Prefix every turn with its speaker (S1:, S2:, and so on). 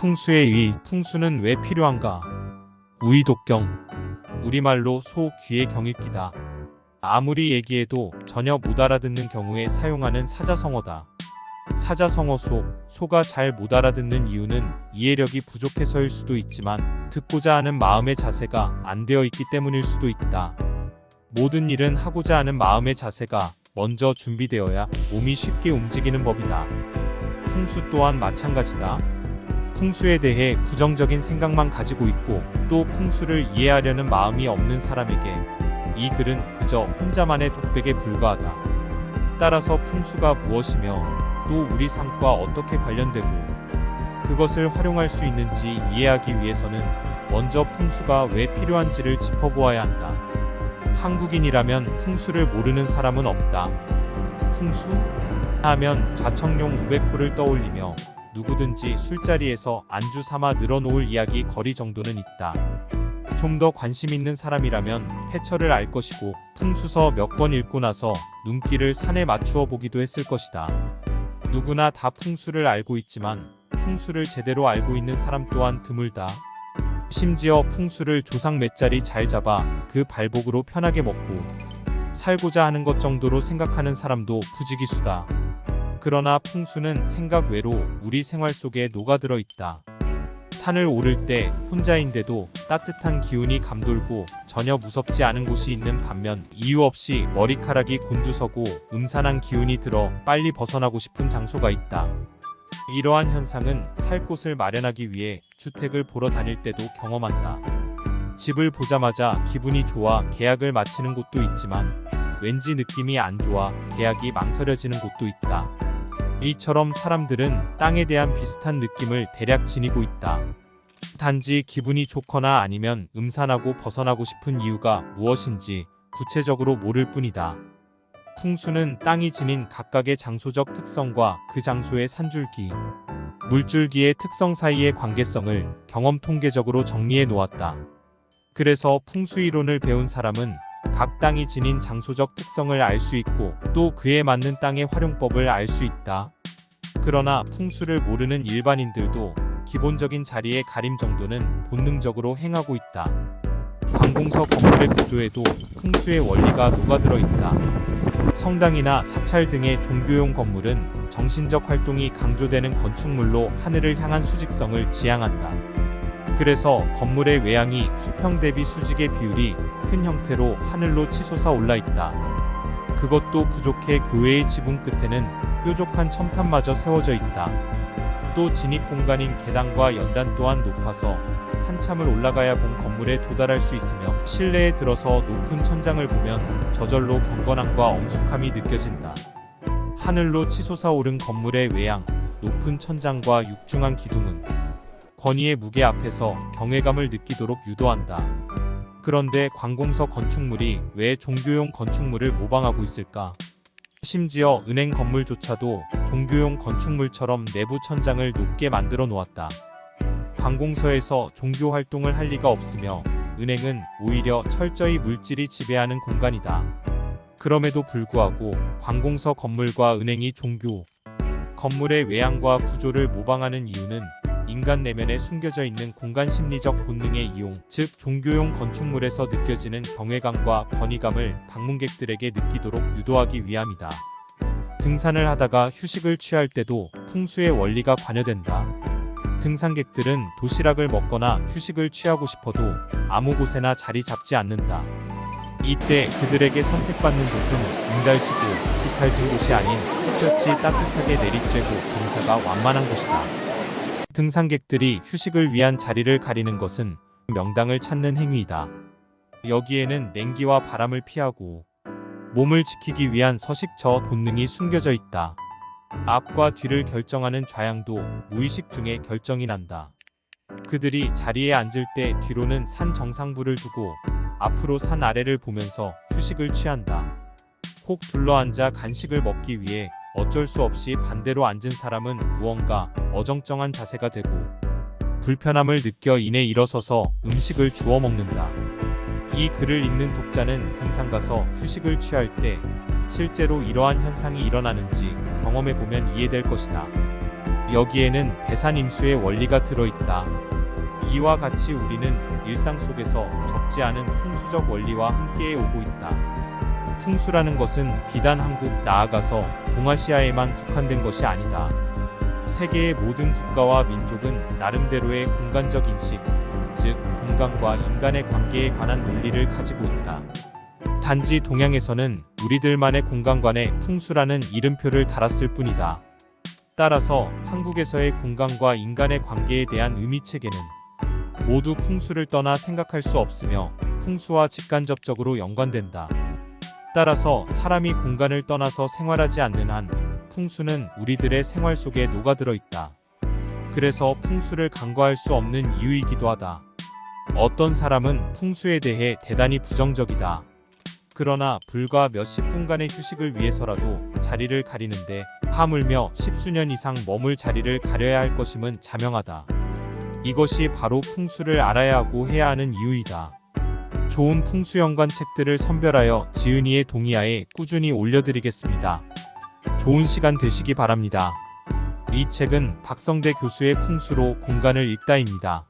S1: 풍수의 의, 풍수는 왜 필요한가? 우의독경, 우리말로 소, 귀의 경읽기다. 아무리 얘기해도 전혀 못 알아듣는 경우에 사용하는 사자성어다. 사자성어 소, 소가 잘 못 알아듣는 이유는 이해력이 부족해서일 수도 있지만 듣고자 하는 마음의 자세가 안 되어 있기 때문일 수도 있다. 모든 일은 하고자 하는 마음의 자세가 먼저 준비되어야 몸이 쉽게 움직이는 법이다. 풍수 또한 마찬가지다. 풍수에 대해 부정적인 생각만 가지고 있고 또 풍수를 이해하려는 마음이 없는 사람에게 이 글은 그저 혼자만의 독백에 불과하다. 따라서 풍수가 무엇이며 또 우리 삶과 어떻게 관련되고 그것을 활용할 수 있는지 이해하기 위해서는 먼저 풍수가 왜 필요한지를 짚어보아야 한다. 한국인이라면 풍수를 모르는 사람은 없다. 풍수? 하면 좌청룡 500호를 떠올리며 누구든지 술자리에서 안주 삼아 늘어놓을 이야기 거리 정도는 있다. 좀 더 관심 있는 사람이라면 패처를 알 것이고 풍수서 몇 권 읽고 나서 눈길을 산에 맞추어 보기도 했을 것이다. 누구나 다 풍수를 알고 있지만 풍수를 제대로 알고 있는 사람 또한 드물다. 심지어 풍수를 조상 몇 자리 잘 잡아 그 발복으로 편하게 먹고 살고자 하는 것 정도로 생각하는 사람도 부지기수다. 그러나 풍수는 생각 외로 우리 생활 속에 녹아들어 있다. 산을 오를 때 혼자인데도 따뜻한 기운이 감돌고 전혀 무섭지 않은 곳이 있는 반면 이유 없이 머리카락이 곤두서고 음산한 기운이 들어 빨리 벗어나고 싶은 장소가 있다. 이러한 현상은 살 곳을 마련하기 위해 주택을 보러 다닐 때도 경험한다. 집을 보자마자 기분이 좋아 계약을 마치는 곳도 있지만 왠지 느낌이 안 좋아 계약이 망설여지는 곳도 있다. 이처럼 사람들은 땅에 대한 비슷한 느낌을 대략 지니고 있다. 단지 기분이 좋거나 아니면 음산하고 벗어나고 싶은 이유가 무엇인지 구체적으로 모를 뿐이다. 풍수는 땅이 지닌 각각의 장소적 특성과 그 장소의 산줄기, 물줄기의 특성 사이의 관계성을 경험 통계적으로 정리해 놓았다. 그래서 풍수이론을 배운 사람은 각 땅이 지닌 장소적 특성을 알 수 있고 또 그에 맞는 땅의 활용법을 알 수 있다. 그러나 풍수를 모르는 일반인들도 기본적인 자리의 가림 정도는 본능적으로 행하고 있다. 관공서 건물의 구조에도 풍수의 원리가 녹아들어 있다. 성당이나 사찰 등의 종교용 건물은 정신적 활동이 강조되는 건축물로 하늘을 향한 수직성을 지향한다. 그래서 건물의 외양이 수평 대비 수직의 비율이 큰 형태로 하늘로 치솟아 올라 있다. 그것도 부족해 교회의 지붕 끝에는 뾰족한 첨탑마저 세워져 있다. 또 진입 공간인 계단과 연단 또한 높아서 한참을 올라가야 본 건물에 도달할 수 있으며 실내에 들어서 높은 천장을 보면 저절로 경건함과 엄숙함이 느껴진다. 하늘로 치솟아 오른 건물의 외양, 높은 천장과 육중한 기둥은 권위의 무게 앞에서 경외감을 느끼도록 유도한다. 그런데 관공서 건축물이 왜 종교용 건축물을 모방하고 있을까? 심지어 은행 건물조차도 종교용 건축물처럼 내부 천장을 높게 만들어 놓았다. 관공서에서 종교 활동을 할 리가 없으며 은행은 오히려 철저히 물질이 지배하는 공간이다. 그럼에도 불구하고 관공서 건물과 은행이 종교 건물의 외양과 구조를 모방하는 이유는 인간 내면에 숨겨져 있는 공간 심리적 본능의 이용, 즉 종교용 건축물에서 느껴지는 경외감과 권위감을 방문객들에게 느끼도록 유도하기 위함이다. 등산을 하다가 휴식을 취할 때도 풍수의 원리가 관여된다. 등산객들은 도시락을 먹거나 휴식을 취하고 싶어도 아무 곳에나 자리 잡지 않는다. 이때 그들에게 선택받는 곳은 응달지고 휘탈진 곳이 아닌 햇볕이 따뜻하게 내리쬐고 경사가 완만한 곳이다. 등산객들이 휴식을 위한 자리를 가리는 것은 명당을 찾는 행위이다. 여기에는 냉기와 바람을 피하고 몸을 지키기 위한 서식처 본능이 숨겨져 있다. 앞과 뒤를 결정하는 좌양도 무의식 중에 결정이 난다. 그들이 자리에 앉을 때 뒤로는 산 정상부를 두고 앞으로 산 아래를 보면서 휴식을 취한다. 혹 둘러앉아 간식을 먹기 위해 어쩔 수 없이 반대로 앉은 사람은 무언가 어정쩡한 자세가 되고 불편함을 느껴 이내 일어서서 음식을 주워 먹는다. 이 글을 읽는 독자는 등산 가서 휴식을 취할 때 실제로 이러한 현상이 일어나는지 경험해보면 이해될 것이다. 여기에는 배산임수의 원리가 들어있다. 이와 같이 우리는 일상 속에서 적지 않은 풍수적 원리와 함께 오고 있다. 풍수라는 것은 비단 한국, 나아가서 동아시아에만 국한된 것이 아니다. 세계의 모든 국가와 민족은 나름대로의 공간적 인식, 즉 공간과 인간의 관계에 관한 논리를 가지고 있다. 단지 동양에서는 우리들만의 공간관에 풍수라는 이름표를 달았을 뿐이다. 따라서 한국에서의 공간과 인간의 관계에 대한 의미체계는 모두 풍수를 떠나 생각할 수 없으며 풍수와 직간접적으로 연관된다. 따라서 사람이 공간을 떠나서 생활하지 않는 한 풍수는 우리들의 생활 속에 녹아들어 있다. 그래서 풍수를 간과할 수 없는 이유이기도 하다. 어떤 사람은 풍수에 대해 대단히 부정적이다. 그러나 불과 몇십 분간의 휴식을 위해서라도 자리를 가리는데 하물며 십수년 이상 머물 자리를 가려야 할 것임은 자명하다. 이것이 바로 풍수를 알아야 하고 해야 하는 이유이다. 좋은 풍수연관 책들을 선별하여 지은이의 동의하에 꾸준히 올려드리겠습니다. 좋은 시간 되시기 바랍니다. 이 책은 박성대 교수의 풍수로 공간을 읽다입니다.